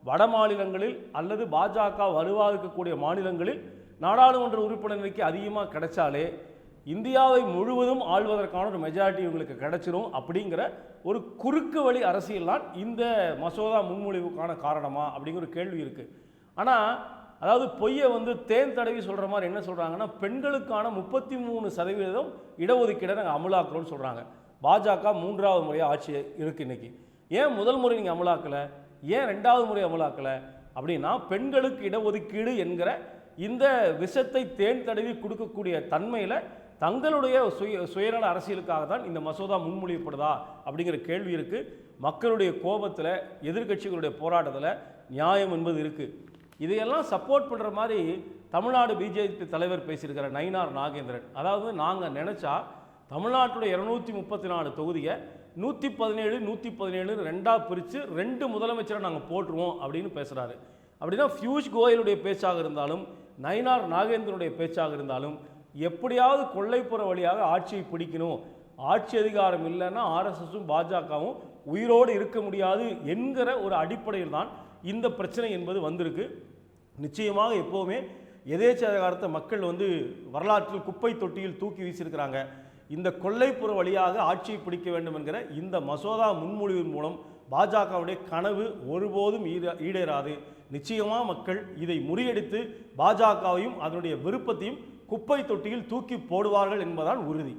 வட மாநிலங்களில் அல்லது பாஜக வலுவாக இருக்கக்கூடிய மாநிலங்களில் நாடாளுமன்ற உறுப்பினருக்கு அதிகமாக கிடைச்சாலே இந்தியாவை முழுவதும் ஆள்வதற்கான ஒரு மெஜாரிட்டி இவங்களுக்கு கிடைச்சிரும் அப்படிங்கிற ஒரு குறுக்கு வழி அரசியல் தான் இந்த மசோதா முன்மொழிவுக்கான காரணமா அப்படிங்கிற ஒரு கேள்வி இருக்குது. ஆனால் அதாவது பொய்யை தேன் தடவி சொல்கிற மாதிரி என்ன சொல்கிறாங்கன்னா, பெண்களுக்கான 33% இடஒதுக்கீடை நாங்கள் அமலாக்குறோம்னு சொல்கிறாங்க. பாஜக 3வது முறையாக ஆட்சி இருக்குது இன்றைக்கி. ஏன் முதல் முறை நீங்கள் அமலாக்கலை, ஏன் 2வது முறை அமலாக்கலை அப்படின்னா, பெண்களுக்கு இடஒதுக்கீடு என்கிற இந்த விஷத்தை தேன் தடவி கொடுக்கக்கூடிய தன்மையில் தங்களுடைய சுயநல அரசியலுக்காக தான் இந்த மசோதா முன்மொழியப்படுதா அப்படிங்கிற கேள்வி இருக்குது. மக்களுடைய கோபத்தில், எதிர்கட்சிகளுடைய போராட்டத்தில் நியாயம் என்பது இருக்குது. இதையெல்லாம் சப்போர்ட் பண்ணுற மாதிரி தமிழ்நாடு பிஜேபி தலைவர் பேசியிருக்கிற நயினார் நாகேந்திரன், அதாவது நாங்கள் நினச்சா தமிழ்நாட்டுடைய 234 தொகுதியை 117 117 ரெண்டாக பிரித்து 2 முதலமைச்சரை நாங்கள் போட்டுருவோம் அப்படின்னு பேசுகிறாரு. அப்படின்னா பியூஷ் கோயலுடைய பேச்சாக இருந்தாலும் நயினார் நாகேந்திரனுடைய பேச்சாக இருந்தாலும் எப்படியாவது கொள்ளைப்புற வழியாக ஆட்சியை பிடிக்கணும், ஆட்சி அதிகாரம் இல்லைன்னா ஆர்எஸ்எஸும் பாஜகவும் உயிரோடு இருக்க முடியாது என்கிற ஒரு அடிப்படையில் தான் இந்த பிரச்சனை என்பது வந்திருக்கு. நிச்சயமாக எப்போவுமே எதேச்சதிகாரத்தை மக்கள் வரலாற்றில் குப்பை தொட்டியில் தூக்கி வீசியிருக்கிறாங்க. இந்த கொள்ளைப்புற வழியாக ஆட்சியை பிடிக்க வேண்டும் என்கிற இந்த மசோதா முன்மொழிவின் மூலம் பாஜகவுடைய கனவு ஒருபோதும் ஈடேறாது. நிச்சயமாக மக்கள் இதை முறியடித்து பாஜகவையும் அதனுடைய விருப்பத்தையும் குப்பை தொட்டியில் தூக்கி போடுவார்கள் என்பதால் உறுதி.